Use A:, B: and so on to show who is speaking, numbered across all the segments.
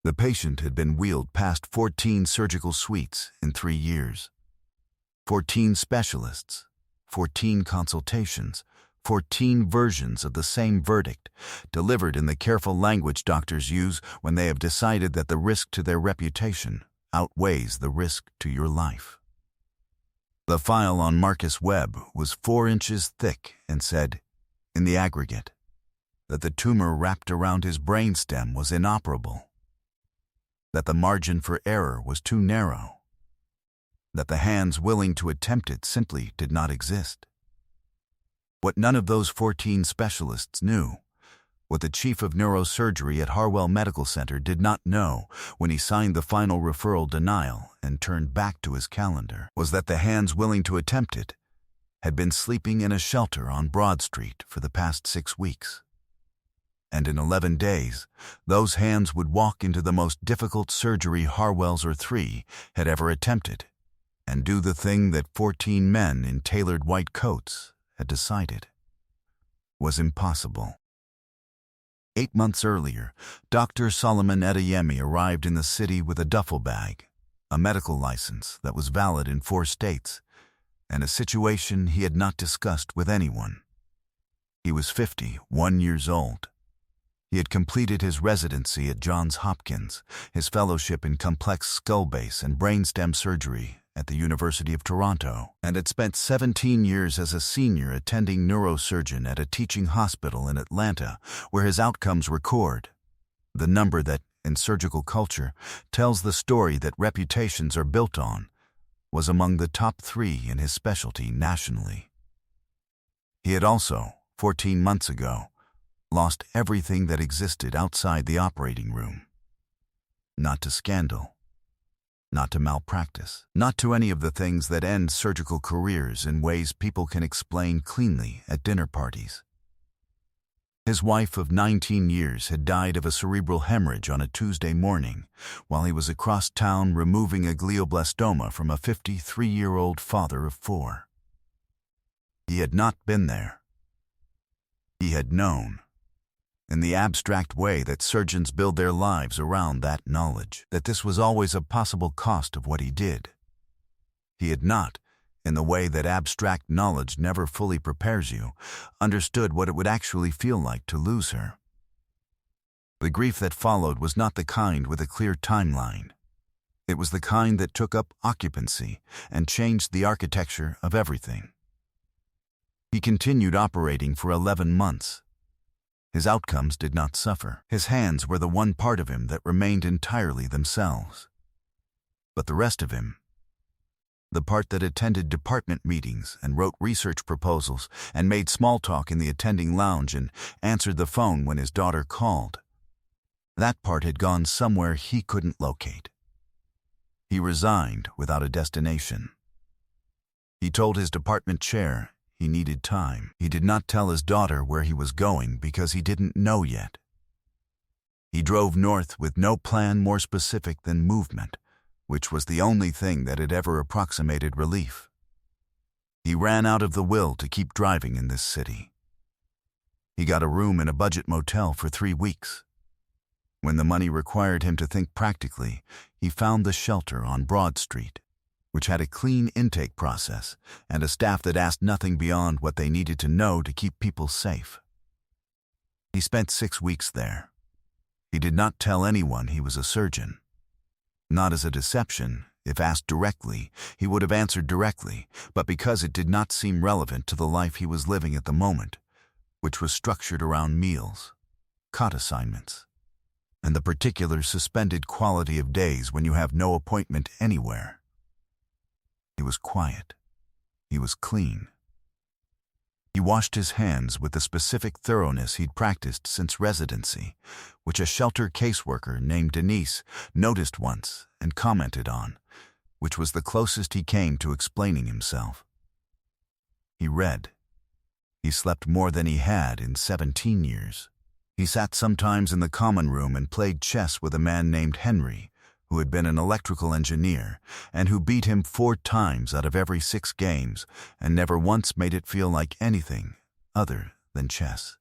A: The patient had been wheeled past 14 surgical suites in 3 years. 14 specialists, 14 consultations, 14 versions of the same verdict, delivered in the careful language doctors use when they have decided that the risk to their reputation outweighs the risk to your life. The file on Marcus Webb was 4 inches thick and said, in the aggregate, that the tumor wrapped around his brainstem was inoperable, that the margin for error was too narrow, that the hands willing to attempt it simply did not exist. What none of those 14 specialists knew, what the chief of neurosurgery at Harwell Medical Center did not know when he signed the final referral denial and turned back to his calendar, was that the hands willing to attempt it had been sleeping in a shelter on Broad Street for the past 6 weeks. And in 11 days, those hands would walk into the most difficult surgery Harwell's or 3 had ever attempted, and do the thing that 14 men in tailored white coats had decided was impossible. 8 months earlier, Dr. Solomon Adeyemi arrived in the city with a duffel bag, a medical license that was valid in 4 states, and a situation he had not discussed with anyone. He was 51 years old. He had completed his residency at Johns Hopkins, his fellowship in complex skull base and brainstem surgery at the University of Toronto, and had spent 17 years as a senior attending neurosurgeon at a teaching hospital in Atlanta, where his outcomes record the number that, in surgical culture, tells the story that reputations are built on, was among the top 3 in his specialty nationally. He had also, 14 months ago, lost everything that existed outside the operating room. Not to scandal, not to malpractice, not to any of the things that end surgical careers in ways people can explain cleanly at dinner parties. His wife of 19 years had died of a cerebral hemorrhage on a Tuesday morning while he was across town removing a glioblastoma from a 53-year-old father of 4. He had not been there. He had known, in the abstract way that surgeons build their lives around that knowledge, that this was always a possible cost of what he did. He had not, in the way that abstract knowledge never fully prepares you, understood what it would actually feel like to lose her. The grief that followed was not the kind with a clear timeline. It was the kind that took up occupancy and changed the architecture of everything. He continued operating for 11 months. His outcomes did not suffer. His hands were the one part of him that remained entirely themselves. But the rest of him, the part that attended department meetings and wrote research proposals and made small talk in the attending lounge and answered the phone when his daughter called, that part had gone somewhere he couldn't locate. He resigned without a destination. He told his department chair he needed time. He did not tell his daughter where he was going because he didn't know yet. He drove north with no plan more specific than movement, which was the only thing that had ever approximated relief. He ran out of the will to keep driving in this city. He got a room in a budget motel for 3 weeks. When the money required him to think practically, he found the shelter on Broad Street, which had a clean intake process and a staff that asked nothing beyond what they needed to know to keep people safe. He spent 6 weeks there. He did not tell anyone he was a surgeon. Not as a deception. If asked directly, he would have answered directly, but because it did not seem relevant to the life he was living at the moment, which was structured around meals, cot assignments, and the particular suspended quality of days when you have no appointment anywhere. He was quiet. He was clean. He washed his hands with the specific thoroughness he'd practiced since residency, which a shelter caseworker named Denise noticed once and commented on, which was the closest he came to explaining himself. He read. He slept more than he had in 17 years. He sat sometimes in the common room and played chess with a man named Henry, who had been an electrical engineer and who beat him 4 times out of every 6 games and never once made it feel like anything other than chess.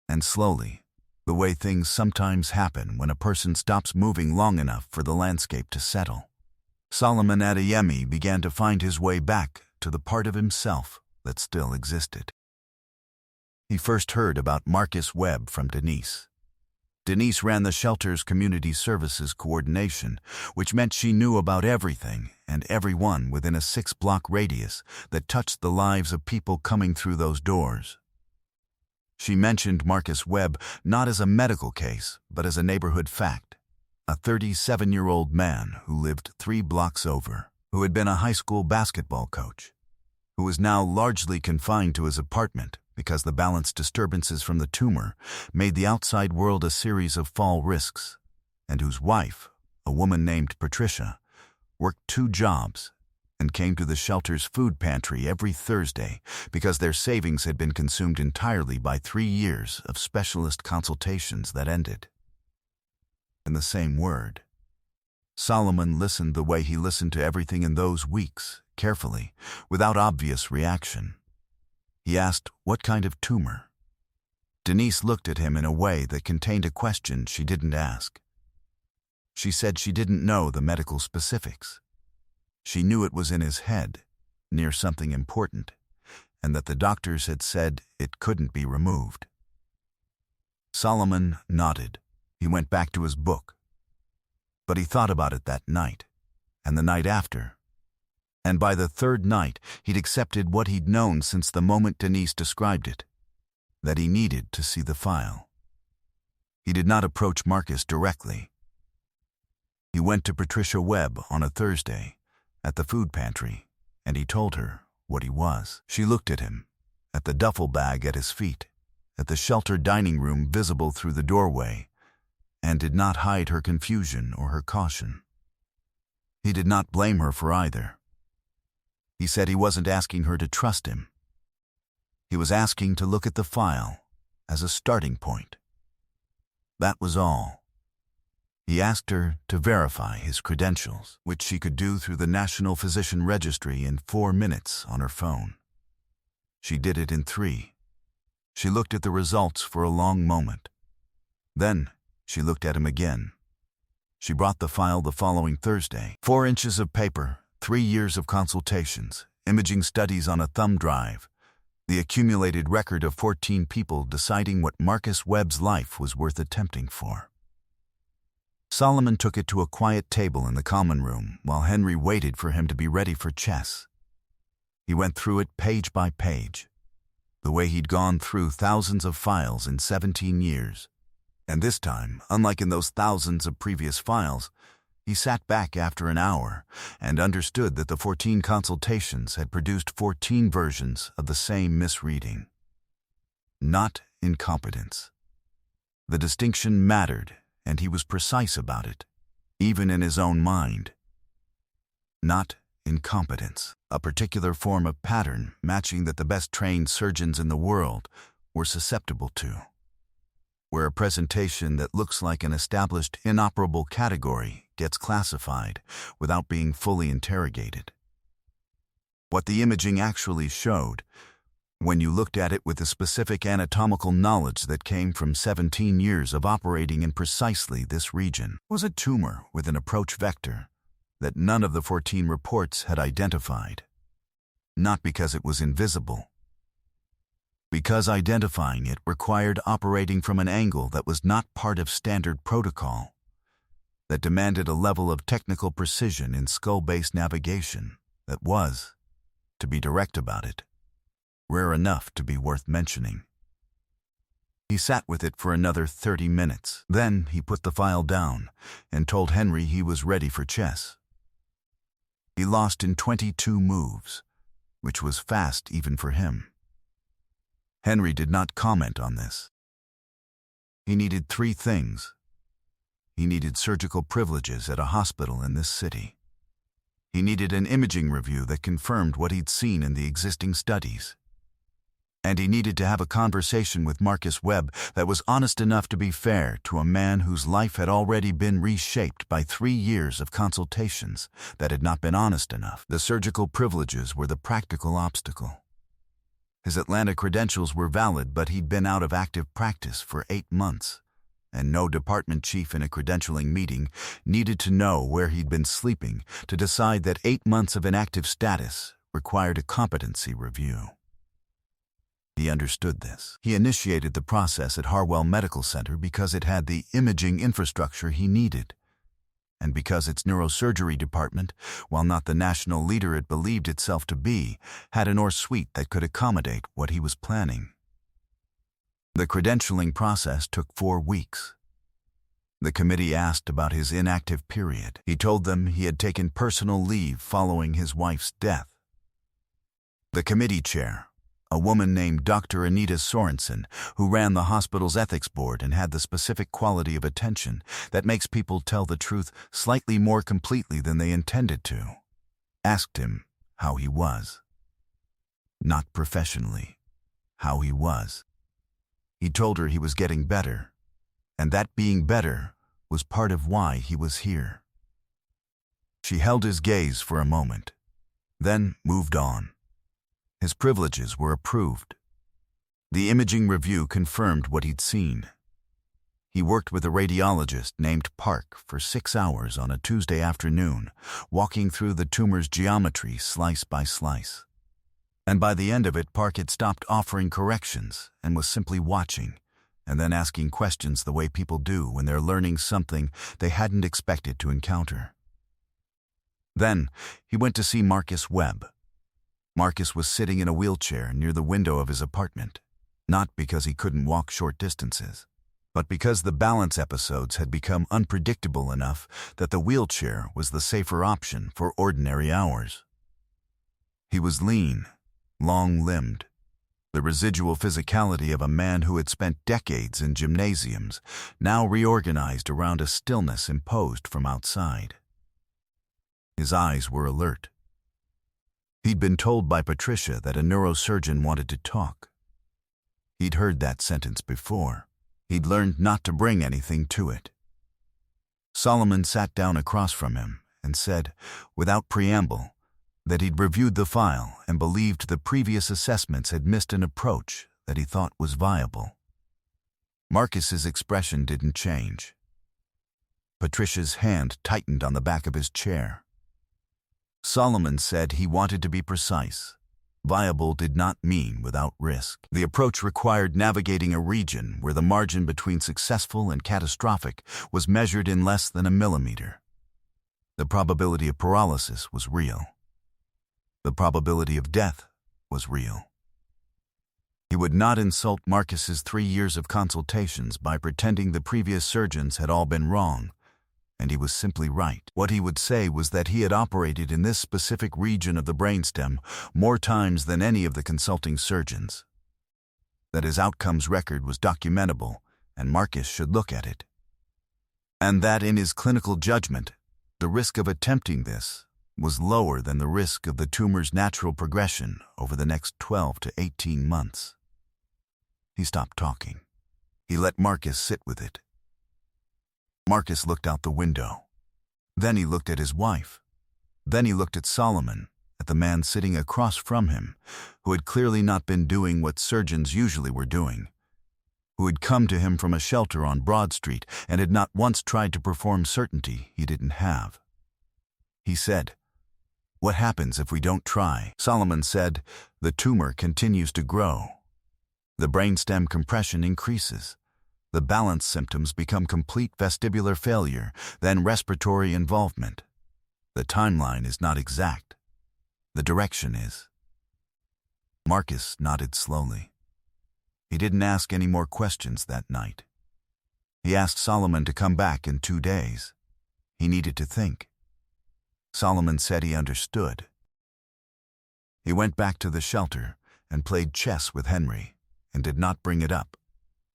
A: And slowly, The way things sometimes happen when a person stops moving long enough for the landscape to settle. Solomon Adeyemi began to find his way back to the part of himself that still existed. He first heard about Marcus Webb from Denise. Denise ran the shelter's community services coordination, which meant she knew about everything and everyone within a 6-block radius that touched the lives of people coming through those doors. She mentioned Marcus Webb not as a medical case, but as a neighborhood fact. A 37-year-old man who lived 3 blocks over, who had been a high school basketball coach, who was now largely confined to his apartment because the balance disturbances from the tumor made the outside world a series of fall risks, and whose wife, a woman named Patricia, worked 2 jobs and came to the shelter's food pantry every Thursday because their savings had been consumed entirely by 3 years of specialist consultations that ended. In the same word, Solomon listened the way he listened to everything in those weeks, carefully, without obvious reaction. He asked, "What kind of tumor?" Denise looked at him in a way that contained a question she didn't ask. She said she didn't know the medical specifics. She knew it was in his head, near something important, and that the doctors had said it couldn't be removed. Solomon nodded. He went back to his book. But he thought about it that night, and the night after. And by the 3rd night, he'd accepted what he'd known since the moment Denise described it, that he needed to see the file. He did not approach Marcus directly. He went to Patricia Webb on a Thursday at the food pantry, and he told her what he was. She looked at him, at the duffel bag at his feet, at the shelter dining room visible through the doorway, and did not hide her confusion or her caution. He did not blame her for either. He said he wasn't asking her to trust him. He was asking to look at the file as a starting point. That was all. He asked her to verify his credentials, which she could do through the National Physician Registry in 4 minutes on her phone. She did it in 3. She looked at the results for a long moment. Then she looked at him again. She brought the file the following Thursday. 4 inches of paper, 3 years of consultations, imaging studies on a thumb drive, the accumulated record of 14 people deciding what Marcus Webb's life was worth attempting for. Solomon took it to a quiet table in the common room while Henry waited for him to be ready for chess. He went through it page by page, the way he'd gone through thousands of files in 17 years. And this time, unlike in those thousands of previous files, he sat back after an hour and understood that the 14 consultations had produced 14 versions of the same misreading. Not incompetence. The distinction mattered, and he was precise about it, even in his own mind. Not incompetence, a particular form of pattern matching that the best trained surgeons in the world were susceptible to, where a presentation that looks like an established inoperable category gets classified without being fully interrogated. What the imaging actually showed, when you looked at it with the specific anatomical knowledge that came from 17 years of operating in precisely this region, was a tumor with an approach vector that none of the 14 reports had identified. Not because it was invisible, because identifying it required operating from an angle that was not part of standard protocol, that demanded a level of technical precision in skull-based navigation that was, to be direct about it, rare enough to be worth mentioning. He sat with it for another 30 minutes. Then he put the file down and told Henry he was ready for chess. He lost in 22 moves, which was fast even for him. Henry did not comment on this. He needed 3 things. He needed surgical privileges at a hospital in this city. He needed an imaging review that confirmed what he'd seen in the existing studies. And he needed to have a conversation with Marcus Webb that was honest enough to be fair to a man whose life had already been reshaped by 3 years of consultations that had not been honest enough. The surgical privileges were the practical obstacle. His Atlanta credentials were valid, but he'd been out of active practice for 8 months, and no department chief in a credentialing meeting needed to know where he'd been sleeping to decide that 8 months of inactive status required a competency review. He understood this. He initiated the process at Harwell Medical Center because it had the imaging infrastructure he needed, and because its neurosurgery department, while not the national leader it believed itself to be, had an OR suite that could accommodate what he was planning. The credentialing process took 4 weeks. The committee asked about his inactive period. He told them he had taken personal leave following his wife's death. The committee chair, a woman named Dr. Anita Sorensen, who ran the hospital's ethics board and had the specific quality of attention that makes people tell the truth slightly more completely than they intended to, asked him how he was. Not professionally, how he was. He told her he was getting better, and that being better was part of why he was here. She held his gaze for a moment, then moved on. His privileges were approved. The imaging review confirmed what he'd seen. He worked with a radiologist named Park for 6 hours on a Tuesday afternoon, walking through the tumor's geometry slice by slice. And by the end of it, Park had stopped offering corrections and was simply watching, and then asking questions the way people do when they're learning something they hadn't expected to encounter. Then he went to see Marcus Webb. Marcus was sitting in a wheelchair near the window of his apartment, not because he couldn't walk short distances, but because the balance episodes had become unpredictable enough that the wheelchair was the safer option for ordinary hours. He was lean, long-limbed, the residual physicality of a man who had spent decades in gymnasiums, now reorganized around a stillness imposed from outside. His eyes were alert. He'd been told by Patricia that a neurosurgeon wanted to talk. He'd heard that sentence before. He'd learned not to bring anything to it. Solomon sat down across from him and said, without preamble, that he'd reviewed the file and believed the previous assessments had missed an approach that he thought was viable. Marcus's expression didn't change. Patricia's hand tightened on the back of his chair. Solomon said he wanted to be precise. Viable did not mean without risk. The approach required navigating a region where the margin between successful and catastrophic was measured in less than a millimeter. The probability of paralysis was real. The probability of death was real. He would not insult Marcus's 3 years of consultations by pretending the previous surgeons had all been wrong, and he was simply right. What he would say was that he had operated in this specific region of the brainstem more times than any of the consulting surgeons, that his outcomes record was documentable and Marcus should look at it, and that in his clinical judgment, the risk of attempting this was lower than the risk of the tumor's natural progression over the next 12 to 18 months. He stopped talking. He let Marcus sit with it. Marcus looked out the window. Then he looked at his wife. Then he looked at Solomon, at the man sitting across from him, who had clearly not been doing what surgeons usually were doing, who had come to him from a shelter on Broad Street and had not once tried to perform certainty he didn't have. He said, "What happens if we don't try?" Solomon said, "The tumor continues to grow. The brainstem compression increases. The balance symptoms become complete vestibular failure, then respiratory involvement. The timeline is not exact. The direction is." Marcus nodded slowly. He didn't ask any more questions that night. He asked Solomon to come back in 2 days. He needed to think. Solomon said he understood. He went back to the shelter and played chess with Henry and did not bring it up,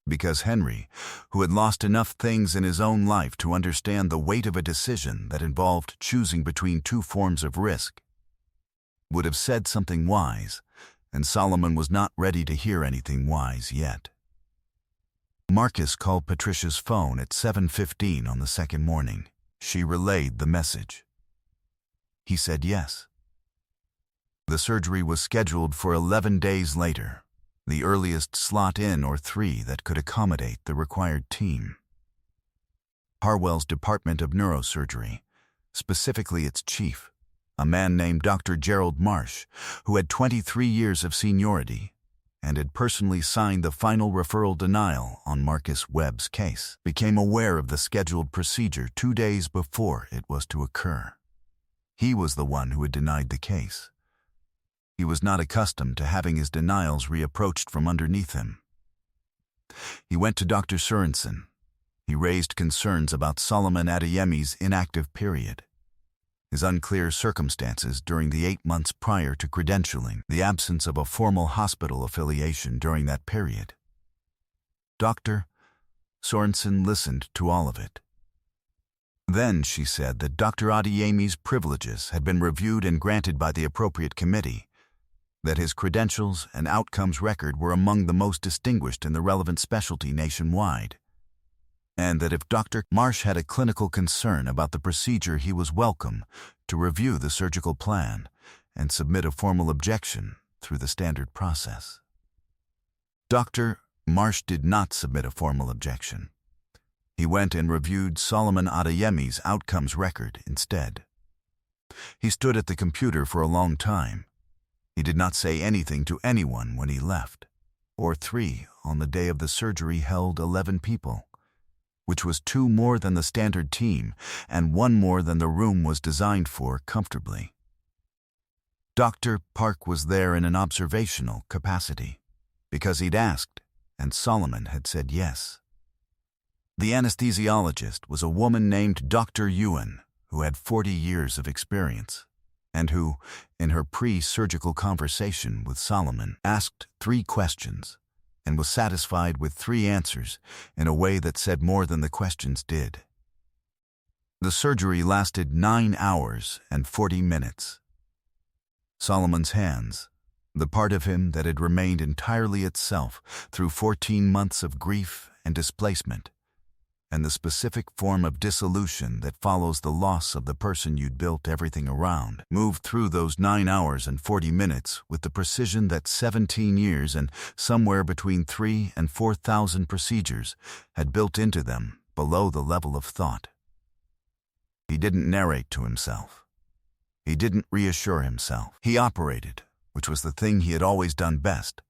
A: because Henry, who had lost enough things in his own life to understand the weight of a decision that involved choosing between 2 forms of risk, would have said something wise, and Solomon was not ready to hear anything wise yet. Marcus called Patricia's phone at 7:15 on the second morning. She relayed the message. He said yes. The surgery was scheduled for 11 days later, the earliest slot in or 3 that could accommodate the required team. Harwell's Department of Neurosurgery, specifically its chief, a man named Dr. Gerald Marsh, who had 23 years of seniority and had personally signed the final referral denial on Marcus Webb's case, became aware of the scheduled procedure 2 days before it was to occur. He was the one who had denied the case. He was not accustomed to having his denials reapproached from underneath him. He went to Dr. Sorensen. He raised concerns about Solomon Adeyemi's inactive period, his unclear circumstances during the 8 months prior to credentialing, the absence of a formal hospital affiliation during that period. Dr. Sorensen listened to all of it. Then she said that Dr. Adeyemi's privileges had been reviewed and granted by the appropriate committee, that his credentials and outcomes record were among the most distinguished in the relevant specialty nationwide, and that if Dr. Marsh had a clinical concern about the procedure, he was welcome to review the surgical plan and submit a formal objection through the standard process. Dr. Marsh did not submit a formal objection. He went and reviewed Solomon Adeyemi's outcomes record instead. He stood at the computer for a long time. He did not say anything to anyone when he left, or 3 on the day of the surgery held 11 people, which was 2 more than the standard team and 1 more than the room was designed for comfortably. Dr. Park was there in an observational capacity, because he'd asked, and Solomon had said yes. The anesthesiologist was a woman named Dr. Ewan, who had 40 years of experience, and who, in her pre-surgical conversation with Solomon, asked 3 questions and was satisfied with 3 answers in a way that said more than the questions did. The surgery lasted 9 hours and 40 minutes. Solomon's hands, the part of him that had remained entirely itself through 14 months of grief and displacement, and the specific form of dissolution that follows the loss of the person you'd built everything around, moved through those 9 hours and 40 minutes with the precision that 17 years and somewhere between 3,000 and 4,000 procedures had built into them below the level of thought. He didn't narrate to himself. He didn't reassure himself. He operated, which was the thing he had always done best,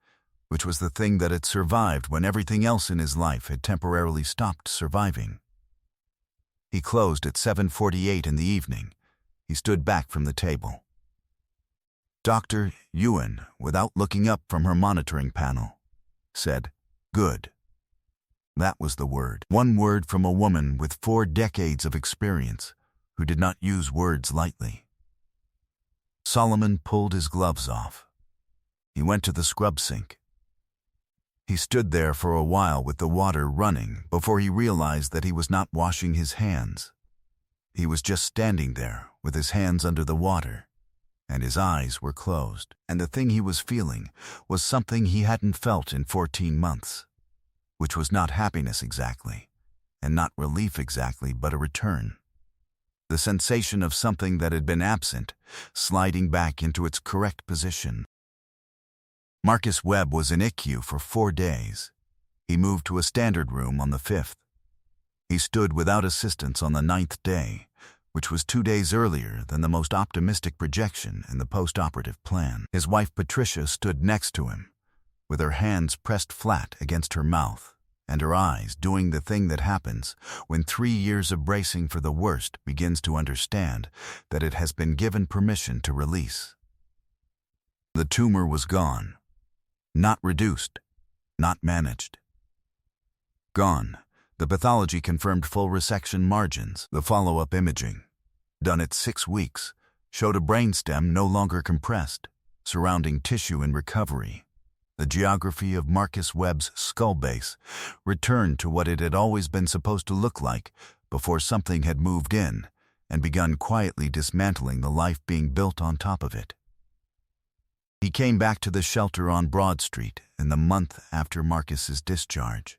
A: which was the thing that had survived when everything else in his life had temporarily stopped surviving. He closed at 7:48 in the evening. He stood back from the table. Dr. Ewan, without looking up from her monitoring panel, said, "Good." That was the word. One word from a woman with 4 decades of experience who did not use words lightly. Solomon pulled his gloves off. He went to the scrub sink. He stood there for a while with the water running before he realized that he was not washing his hands. He was just standing there with his hands under the water, and his eyes were closed, and the thing he was feeling was something he hadn't felt in 14 months, which was not happiness exactly, and not relief exactly, but a return. The sensation of something that had been absent, sliding back into its correct position. Marcus Webb was in ICU for 4 days. He moved to a standard room on the 5th. He stood without assistance on the 9th day, which was 2 days earlier than the most optimistic projection in the post-operative plan. His wife Patricia stood next to him, with her hands pressed flat against her mouth and her eyes doing the thing that happens when 3 years of bracing for the worst begins to understand that it has been given permission to release. The tumor was gone. Not reduced, not managed. Gone. The pathology confirmed full resection margins. The follow-up imaging, done at 6 weeks, showed a brainstem no longer compressed, surrounding tissue in recovery. The geography of Marcus Webb's skull base returned to what it had always been supposed to look like before something had moved in and begun quietly dismantling the life being built on top of it. He came back to the shelter on Broad Street in the month after Marcus's discharge.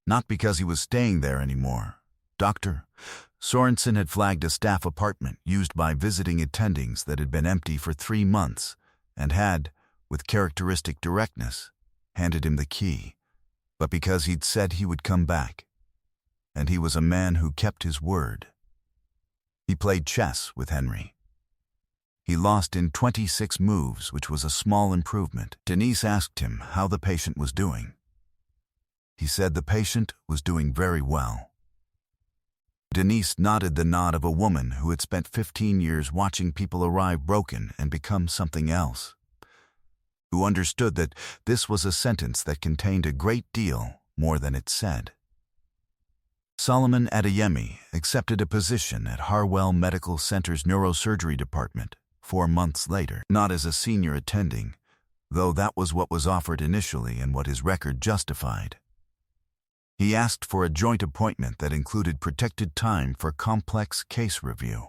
A: Not because he was staying there anymore. Dr. Sorensen had flagged a staff apartment used by visiting attendings that had been empty for 3 months and had, with characteristic directness, handed him the key, but because he'd said he would come back. and he was a man who kept his word. He played chess with Henry. He lost in 26 moves, which was a small improvement. Denise asked him how the patient was doing. He said the patient was doing very well. Denise nodded the nod of a woman who had spent 15 years watching people arrive broken and become something else, who understood that this was a sentence that contained a great deal more than it said. Solomon Adeyemi accepted a position at Harwell Medical Center's neurosurgery department 4 months later, not as a senior attending, though that was what was offered initially and what his record justified. He asked for a joint appointment that included protected time for complex case review,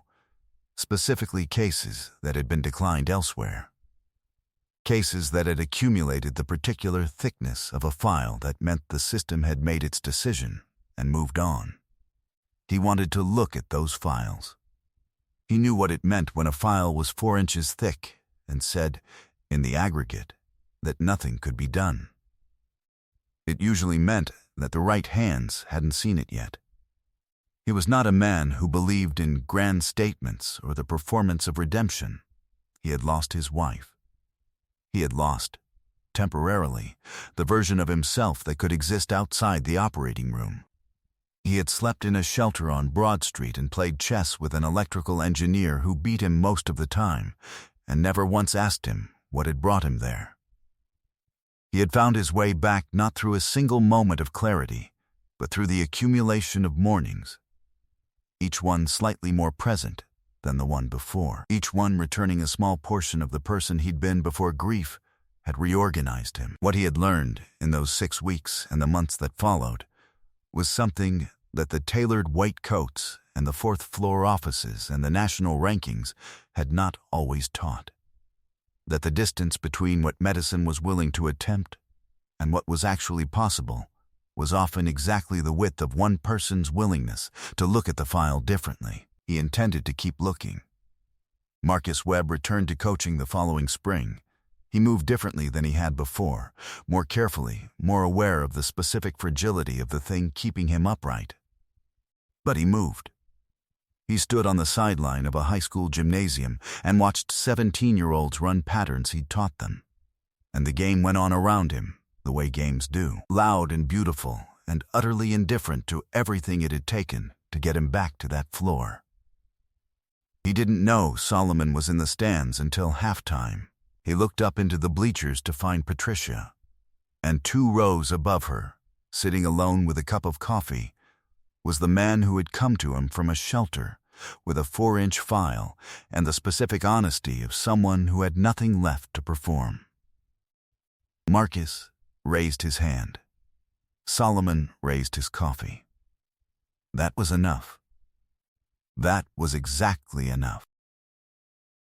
A: specifically cases that had been declined elsewhere. Cases that had accumulated the particular thickness of a file that meant the system had made its decision and moved on. He wanted to look at those files. He knew what it meant when a file was 4 inches thick and said, in the aggregate, that nothing could be done. It usually meant that the right hands hadn't seen it yet. He was not a man who believed in grand statements or the performance of redemption. He had lost his wife. He had lost, temporarily, the version of himself that could exist outside the operating room. He had slept in a shelter on Broad Street and played chess with an electrical engineer who beat him most of the time and never once asked him what had brought him there. He had found his way back not through a single moment of clarity, but through the accumulation of mornings, each one slightly more present than the one before, each one returning a small portion of the person he'd been before grief had reorganized him. What he had learned in those 6 weeks and the months that followed was something that the tailored white coats and the fourth-floor offices and the national rankings had not always taught. That the distance between what medicine was willing to attempt and what was actually possible was often exactly the width of one person's willingness to look at the file differently. He intended to keep looking. Marcus Webb returned to coaching the following spring. He moved differently than he had before, more carefully, more aware of the specific fragility of the thing keeping him upright. But he moved. He stood on the sideline of a high school gymnasium and watched 17-year-olds run patterns he'd taught them. And the game went on around him, the way games do, loud and beautiful and utterly indifferent to everything it had taken to get him back to that floor. He didn't know Solomon was in the stands until halftime. He looked up into the bleachers to find Patricia, and 2 rows above her, sitting alone with a cup of coffee, was the man who had come to him from a shelter with a 4-inch file and the specific honesty of someone who had nothing left to perform. Marcus raised his hand. Solomon raised his coffee. That was enough. That was exactly enough.